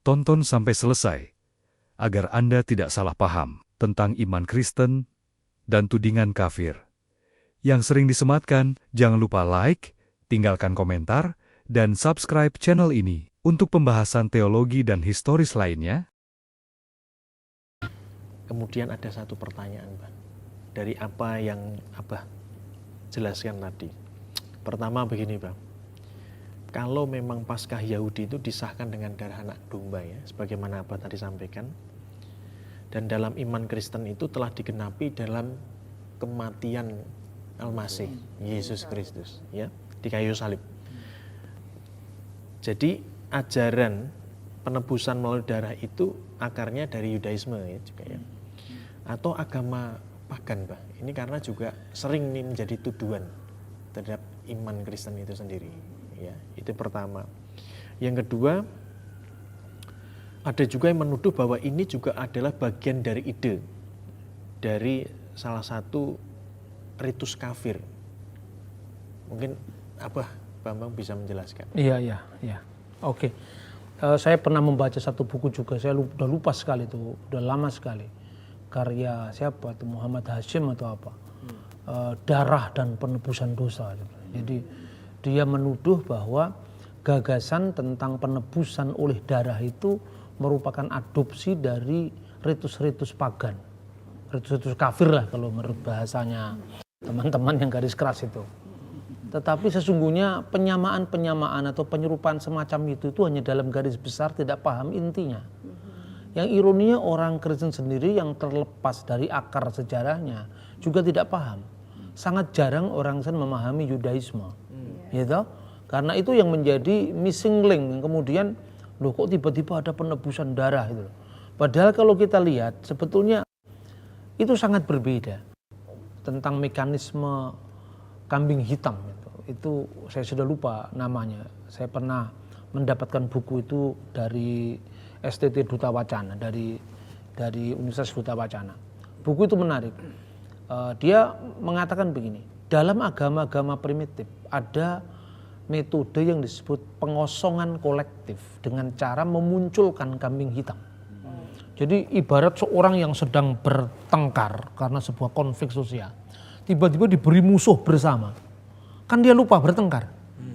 Tonton sampai selesai, agar Anda tidak salah paham tentang iman Kristen dan tudingan kafir. Yang sering disematkan, jangan lupa like, tinggalkan komentar, dan subscribe channel ini untuk pembahasan teologi dan historis lainnya. Kemudian ada satu pertanyaan, Bang, dari apa yang Abah jelaskan tadi. Pertama begini, Bang, kalau memang Paskah Yahudi itu disahkan dengan darah anak domba ya, sebagaimana Abah tadi sampaikan, dan dalam iman Kristen itu telah digenapi dalam kematian Al-Masih, Yesus Kristus, ya, di kayu salib. Jadi ajaran penebusan melalui darah itu akarnya dari Yudaisme ya juga ya, atau agama pagan, Pak. Ini karena juga sering nih menjadi tuduhan terhadap iman Kristen itu sendiri. Ya, itu pertama. Yang kedua, ada juga yang menuduh bahwa ini juga adalah bagian dari ide dari salah satu ritus kafir. Mungkin Abah Bambang bisa menjelaskan. Iya. Oke. Saya pernah membaca satu buku juga, saya udah lupa sekali itu, udah lama sekali. Karya siapa itu, Muhammad Hashim atau apa. Darah dan penebusan dosa. Jadi dia menuduh bahwa gagasan tentang penebusan oleh darah itu merupakan adopsi dari ritus-ritus pagan. Ritus-ritus kafir lah kalau menurut bahasanya teman-teman yang garis keras itu. Tetapi sesungguhnya penyamaan-penyamaan atau penyerupaan semacam itu hanya dalam garis besar, tidak paham intinya. Yang ironinya orang Kristen sendiri yang terlepas dari akar sejarahnya juga tidak paham. Sangat jarang orang Kristen memahami Yudaisme. Gitu? Karena itu yang menjadi missing link. Kemudian loh kok tiba-tiba ada penebusan darah itu. Padahal kalau kita lihat sebetulnya itu sangat berbeda tentang mekanisme kambing hitam. Itu saya sudah lupa namanya. Saya pernah mendapatkan buku itu dari STT Duta Wacana, dari Universitas Duta Wacana. Buku itu menarik. Dia mengatakan begini, dalam agama-agama primitif ada metode yang disebut pengosongan kolektif dengan cara memunculkan kambing hitam. Jadi ibarat seorang yang sedang bertengkar karena sebuah konflik sosial, tiba-tiba diberi musuh bersama. Kan dia lupa bertengkar.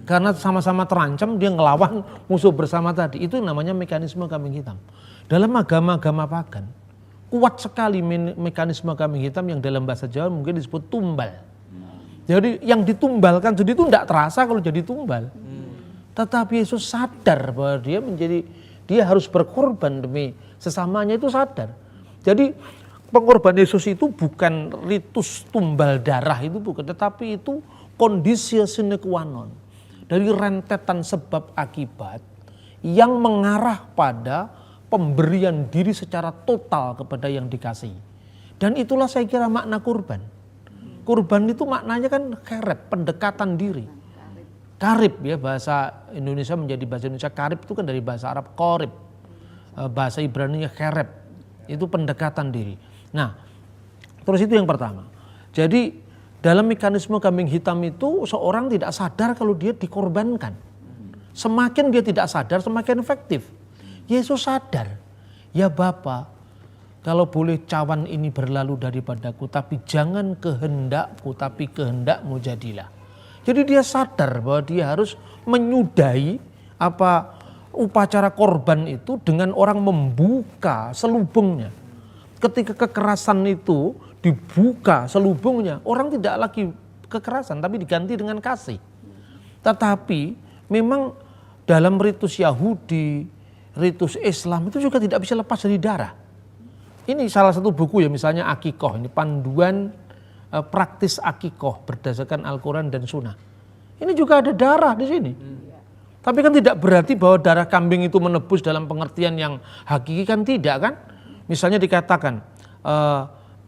Karena sama-sama terancam, dia ngelawan musuh bersama tadi. Itu namanya mekanisme kambing hitam. Dalam agama-agama pagan, kuat sekali mekanisme kambing hitam yang dalam bahasa Jawa mungkin disebut tumbal. Jadi yang ditumbalkan jadi itu tidak terasa kalau jadi tumbal. Tetapi Yesus sadar bahwa dia harus berkorban demi sesamanya, itu sadar. Jadi pengorbanan Yesus itu bukan ritus tumbal darah, itu bukan, tetapi itu kondisi sine qua non dari rentetan sebab akibat yang mengarah pada pemberian diri secara total kepada yang dikasihi. Dan itulah saya kira makna kurban. Kurban itu maknanya kan kerep, pendekatan diri. Karib ya, bahasa Indonesia menjadi bahasa Indonesia karib itu kan dari bahasa Arab korib. Bahasa Ibrani-nya kerep, itu pendekatan diri. Nah, terus itu yang pertama. Jadi dalam mekanisme kambing hitam itu seorang tidak sadar kalau dia dikorbankan. Semakin dia tidak sadar semakin efektif. Yesus sadar, ya Bapa, kalau boleh cawan ini berlalu daripadaku, tapi jangan kehendakku tapi kehendakmu jadilah. Jadi dia sadar bahwa dia harus menyudahi upacara korban itu dengan orang membuka selubungnya. Ketika kekerasan itu dibuka selubungnya, orang tidak lagi kekerasan tapi diganti dengan kasih. Tetapi memang dalam ritus Yahudi, ritus Islam itu juga tidak bisa lepas dari darah. Ini salah satu buku ya, misalnya Akikoh, ini panduan praktis Akikoh berdasarkan Al-Quran dan Sunnah. Ini juga ada darah di sini. Tapi kan tidak berarti bahwa darah kambing itu menebus dalam pengertian yang hakiki, kan tidak kan. Misalnya dikatakan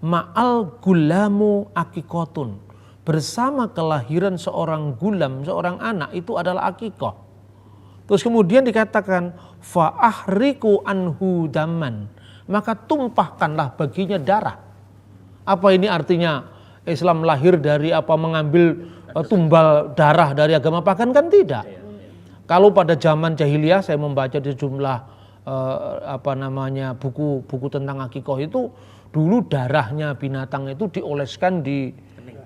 ma'al gulamu akikotun, bersama kelahiran seorang gulam, seorang anak itu adalah akikoh. Terus kemudian dikatakan fa'ahriku anhu daman, maka tumpahkanlah baginya darah. Apa ini artinya Islam lahir dari mengambil tumbal darah dari agama pagan? Kan tidak. Kalau pada zaman jahiliyah saya membaca di sejumlah buku tentang akikoh itu dulu darahnya binatang itu dioleskan di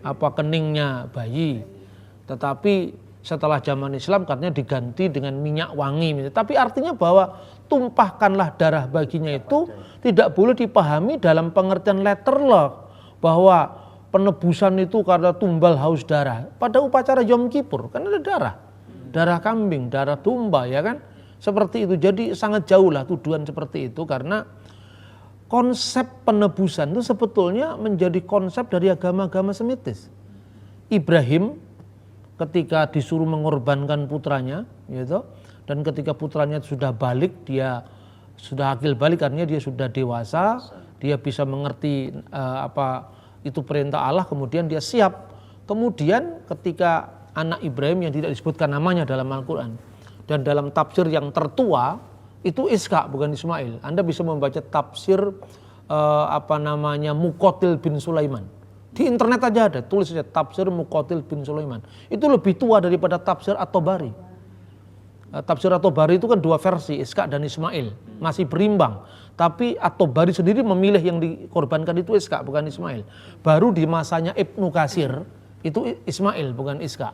keningnya bayi. Tetapi setelah zaman Islam katanya diganti dengan minyak wangi. Tapi artinya bahwa tumpahkanlah darah baginya itu tidak boleh dipahami dalam pengertian letterlock bahwa penebusan itu karena tumbal haus darah. Pada upacara Yom Kippur kan ada darah kambing, darah domba, ya kan? Seperti itu. Jadi sangat jauh lah tuduhan seperti itu, karena konsep penebusan itu sebetulnya menjadi konsep dari agama-agama Semitis. Ibrahim ketika disuruh mengorbankan putranya, gitu, dan ketika putranya sudah balik, dia sudah akil balik, artinya dia sudah dewasa, dia bisa mengerti apa itu perintah Allah, kemudian dia siap. Kemudian ketika anak Ibrahim yang tidak disebutkan namanya dalam Al-Quran, dan dalam tafsir yang tertua itu Ishak bukan Ismail. Anda bisa membaca tafsir Muqatil bin Sulaiman. Di internet aja ada, tulis saja tafsir Muqatil bin Sulaiman. Itu lebih tua daripada tafsir At-Tabari. Tafsir At-Tabari itu kan dua versi, Ishak dan Ismail, masih berimbang. Tapi At-Tabari sendiri memilih yang dikorbankan itu Ishak bukan Ismail. Baru di masanya Ibnu Katsir itu Ismail bukan Ishak.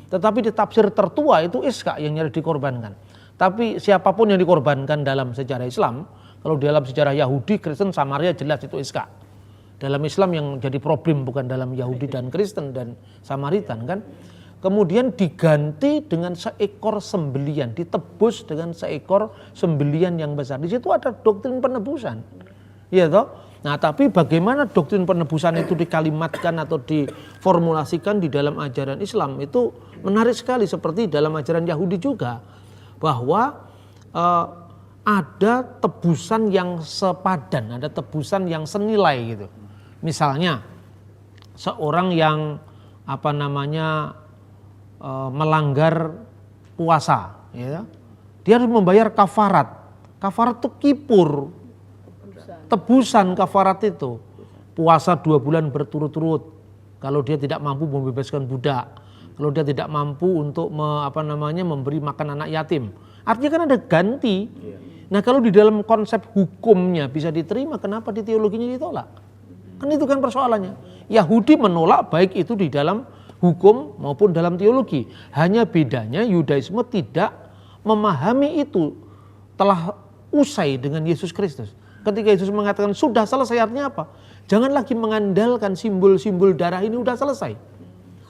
Tetapi di tafsir tertua itu Ishak yang nyari dikorbankan. Tapi siapapun yang dikorbankan dalam sejarah Islam, kalau dalam sejarah Yahudi, Kristen, Samaria jelas itu Ishak. Dalam Islam yang jadi problem bukan dalam Yahudi dan Kristen dan Samaritan kan. Kemudian diganti dengan seekor sembelian, ditebus dengan seekor sembelian yang besar. Di situ ada doktrin penebusan. Iya toh? Nah, tapi bagaimana doktrin penebusan itu dikalimatkan atau diformulasikan di dalam ajaran Islam itu menarik sekali, seperti dalam ajaran Yahudi juga, bahwa ada tebusan yang sepadan, ada tebusan yang senilai gitu. Misalnya seorang yang melanggar puasa, ya, dia harus membayar kafarat. Kafarat itu kipur, tebusan kafarat itu. Puasa 2 bulan berturut-turut. Kalau dia tidak mampu membebaskan budak, kalau dia tidak mampu untuk memberi makan anak yatim, artinya kan ada ganti. Nah, kalau di dalam konsep hukumnya bisa diterima, kenapa di teologinya ditolak? Kan itu kan persoalannya. Yahudi menolak baik itu di dalam hukum maupun dalam teologi. Hanya bedanya Yudaisme tidak memahami itu telah usai dengan Yesus Kristus. Ketika Yesus mengatakan sudah selesai, artinya apa? Jangan lagi mengandalkan simbol-simbol darah ini, udah selesai.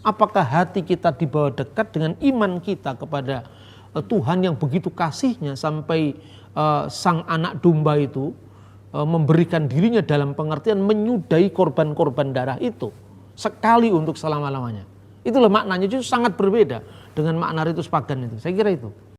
Apakah hati kita dibawa dekat dengan iman kita kepada Tuhan yang begitu kasihnya sampai sang anak domba itu memberikan dirinya dalam pengertian menyudahi korban-korban darah itu sekali untuk selama-lamanya. Itulah maknanya, itu sangat berbeda dengan makna ritus pagan itu. Saya kira itu.